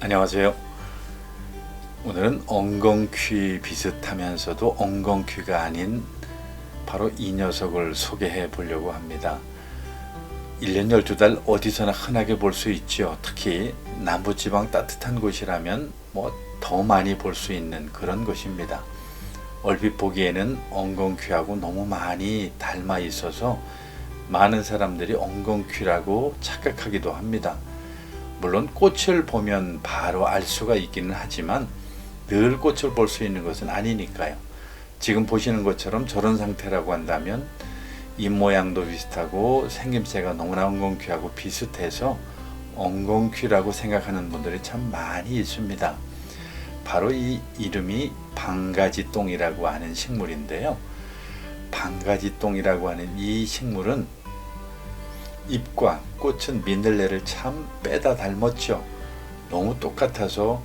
안녕하세요. 오늘은 엉겅퀴 비슷하면서도 엉겅퀴가 아닌 바로 이 녀석을 소개해 보려고 합니다. 1년 12달 어디서나 흔하게 볼 수 있죠. 특히 남부지방 따뜻한 곳이라면 더 많이 볼 수 있는 그런 것입니다. 얼핏 보기에는 엉겅퀴하고 너무 많이 닮아 있어서 많은 사람들이 엉겅퀴라고 착각하기도 합니다. 물론 꽃을 보면 바로 알 수가 있기는 하지만 늘 꽃을 볼 수 있는 것은 아니니까요. 지금 보시는 것처럼 저런 상태라고 한다면 잎 모양도 비슷하고 생김새가 너무나 엉겅퀴하고 비슷해서 엉겅퀴라고 생각하는 분들이 참 많이 있습니다. 바로 이 이름이 방가지똥이라고 하는 식물인데요. 방가지똥이라고 하는 이 식물은 잎과 꽃은 민들레를 참 빼다 닮았죠. 너무 똑같아서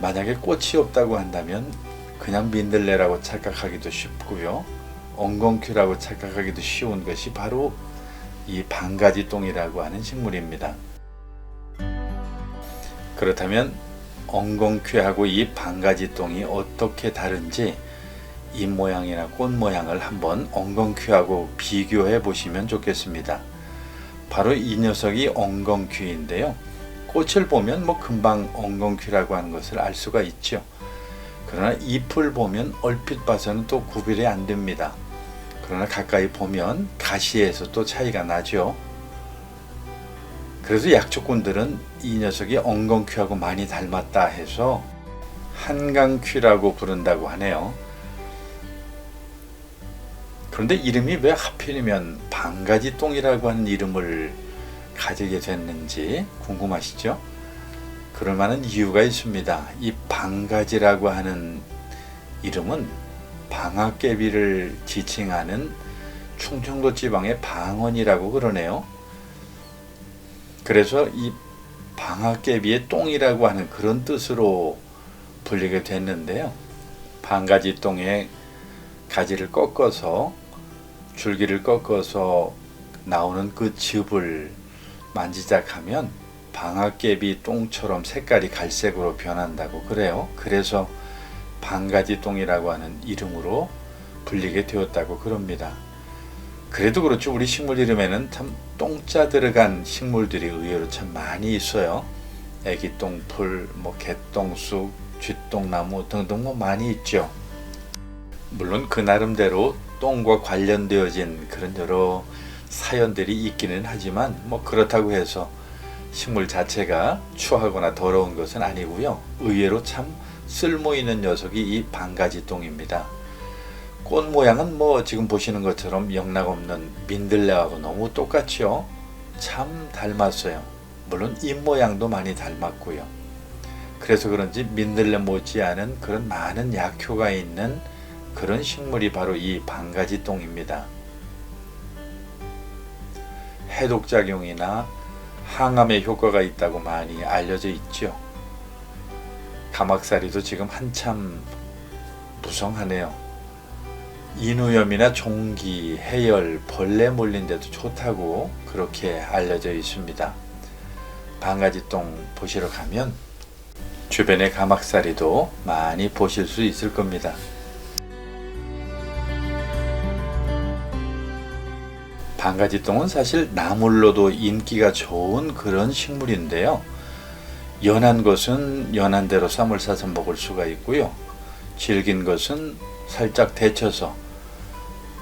만약에 꽃이 없다고 한다면 그냥 민들레라고 착각하기도 쉽고요. 엉겅퀴라고 착각하기도 쉬운 것이 바로 이 방가지똥이라고 하는 식물입니다. 그렇다면 엉겅퀴하고 이 방가지똥이 어떻게 다른지 잎 모양이나 꽃 모양을 한번 엉겅퀴하고 비교해 보시면 좋겠습니다. 바로 이 녀석이 엉겅퀴인데요. 꽃을 보면 금방 엉겅퀴라고 하는 것을 알 수가 있죠. 그러나 잎을 보면 얼핏 봐서는 또 구별이 안 됩니다. 그러나 가까이 보면 가시에서 또 차이가 나죠. 그래서 약초꾼들은 이 녀석이 엉겅퀴하고 많이 닮았다 해서 한강퀴라고 부른다고 하네요. 그런데 이름이 왜 하필이면 방가지똥이라고 하는 이름을 가지게 됐는지 궁금하시죠? 그럴 만한 이유가 있습니다. 이 방가지라고 하는 이름은 방아깨비를 지칭하는 충청도 지방의 방언이라고 그러네요. 그래서 이 방아깨비의 똥이라고 하는 그런 뜻으로 불리게 됐는데요. 방가지똥의 가지를 꺾어서 줄기를 꺾어서 나오는 그 즙을 만지작하면 방아깨비 똥처럼 색깔이 갈색으로 변한다고 그래요. 그래서 방가지똥이라고 하는 이름으로 불리게 되었다고 그럽니다. 그래도 그렇죠. 우리 식물 이름에는 참 똥자 들어간 식물들이 의외로 참 많이 있어요. 애기똥풀, 개똥쑥, 쥐똥나무 등등 많이 있죠. 물론 그 나름대로 똥과 관련되어진 그런 여러 사연들이 있기는 하지만 그렇다고 해서 식물 자체가 추하거나 더러운 것은 아니고요. 의외로 참 쓸모있는 녀석이 이 방가지똥입니다. 꽃 모양은 지금 보시는 것처럼 영락없는 민들레하고 너무 똑같죠. 참 닮았어요. 물론 잎 모양도 많이 닮았고요. 그래서 그런지 민들레 못지않은 그런 많은 약효가 있는 그런 식물이 바로 이 방가지똥입니다. 해독작용이나 항암에 효과가 있다고 많이 알려져 있죠. 가막살이도 지금 한참 무성하네요. 인후염이나 종기, 해열, 벌레 물린 데도 좋다고 그렇게 알려져 있습니다. 방가지똥 보시러 가면 주변의 가막살이도 많이 보실 수 있을 겁니다. 방가지똥은 사실 나물로도 인기가 좋은 그런 식물인데요. 연한 것은 연한 대로 쌈을 싸서 먹을 수가 있고요. 질긴 것은 살짝 데쳐서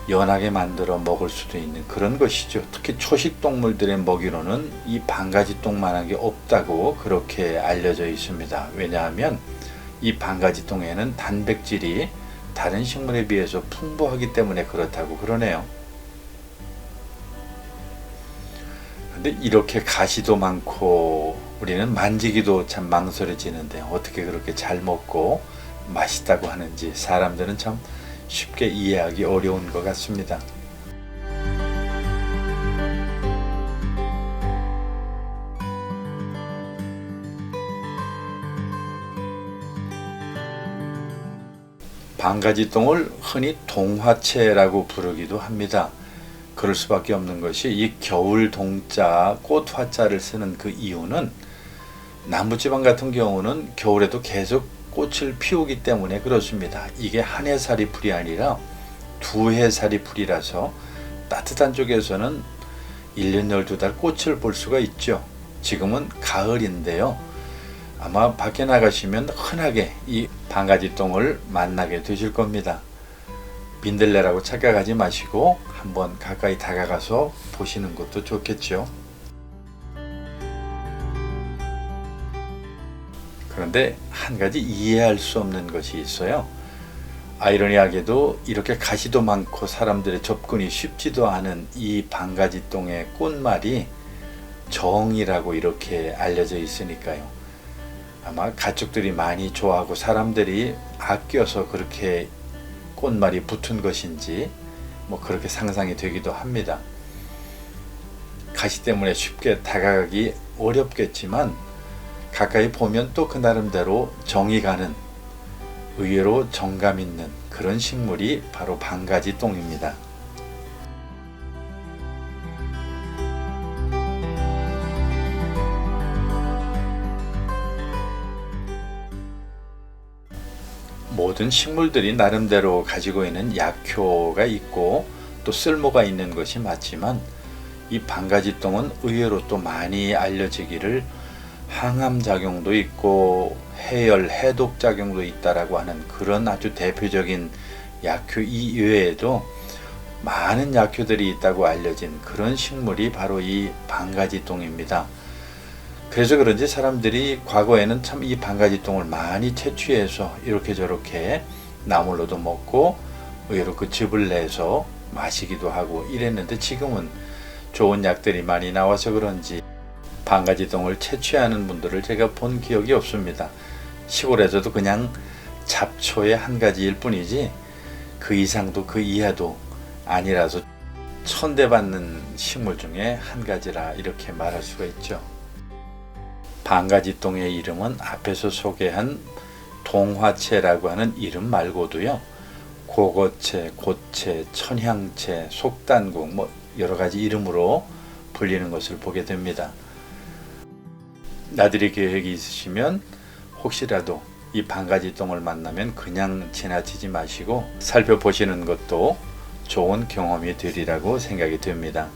연하게 만들어 먹을 수도 있는 그런 것이죠. 특히 초식 동물들의 먹이로는 이 방가지똥만한 게 없다고 그렇게 알려져 있습니다. 왜냐하면 이 방가지똥에는 단백질이 다른 식물에 비해서 풍부하기 때문에 그렇다고 그러네요. 근데 이렇게 가시도 많고 우리는 만지기도 참 망설여지는데 어떻게 그렇게 잘 먹고 맛있다고 하는지 사람들은 참 쉽게 이해하기 어려운 것 같습니다. 방가지똥을 흔히 동화채라고 부르기도 합니다. 그럴 수밖에 없는 것이 이 겨울 동자 꽃 화자를 쓰는 그 이유는 남부지방 같은 경우는 겨울에도 계속 꽃을 피우기 때문에 그렇습니다. 이게 한 해살이 풀이 아니라 두 해살이 풀이라서 따뜻한 쪽에서는 1년 12달 꽃을 볼 수가 있죠. 지금은 가을인데요. 아마 밖에 나가시면 흔하게 이 방가지똥을 만나게 되실 겁니다. 민들레라고 착각하지 마시고 한번 가까이 다가가서 보시는 것도 좋겠죠. 그런데 한 가지 이해할 수 없는 것이 있어요. 아이러니하게도 이렇게 가시도 많고 사람들의 접근이 쉽지도 않은 이 방가지똥의 꽃말이 정이라고 이렇게 알려져 있으니까요. 아마 가축들이 많이 좋아하고 사람들이 아껴서 그렇게 꽃말이 붙은 것인지 뭐 그렇게 상상이 되기도 합니다. 가시 때문에 쉽게 다가가기 어렵겠지만 가까이 보면 또 그 나름대로 정이 가는, 의외로 정감 있는 그런 식물이 바로 방가지똥입니다. 모든 식물들이 나름대로 가지고 있는 약효가 있고 또 쓸모가 있는 것이 맞지만 이 방가지똥은 의외로 또 많이 알려지기를 항암 작용도 있고 해열, 해독 작용도 있다라고 하는 그런 아주 대표적인 약효 이외에도 많은 약효들이 있다고 알려진 그런 식물이 바로 이 방가지똥입니다. 그래서 그런지 사람들이 과거에는 참 이 방가지똥을 많이 채취해서 이렇게 저렇게 나물로도 먹고 의외로 그 즙을 내서 마시기도 하고 이랬는데 지금은 좋은 약들이 많이 나와서 그런지 방가지똥을 채취하는 분들을 제가 본 기억이 없습니다. 시골에서도 그냥 잡초의 한 가지일 뿐이지 그 이상도 그 이하도 아니라서 천대받는 식물 중에 한 가지라 이렇게 말할 수가 있죠. 방가지똥의 이름은 앞에서 소개한 동화채라고 하는 이름 말고도요, 고거채, 고채, 천향채, 속단국 뭐 여러 가지 이름으로 불리는 것을 보게 됩니다. 나들이 계획이 있으시면 혹시라도 이 방가지똥을 만나면 그냥 지나치지 마시고 살펴보시는 것도 좋은 경험이 되리라고 생각이 됩니다.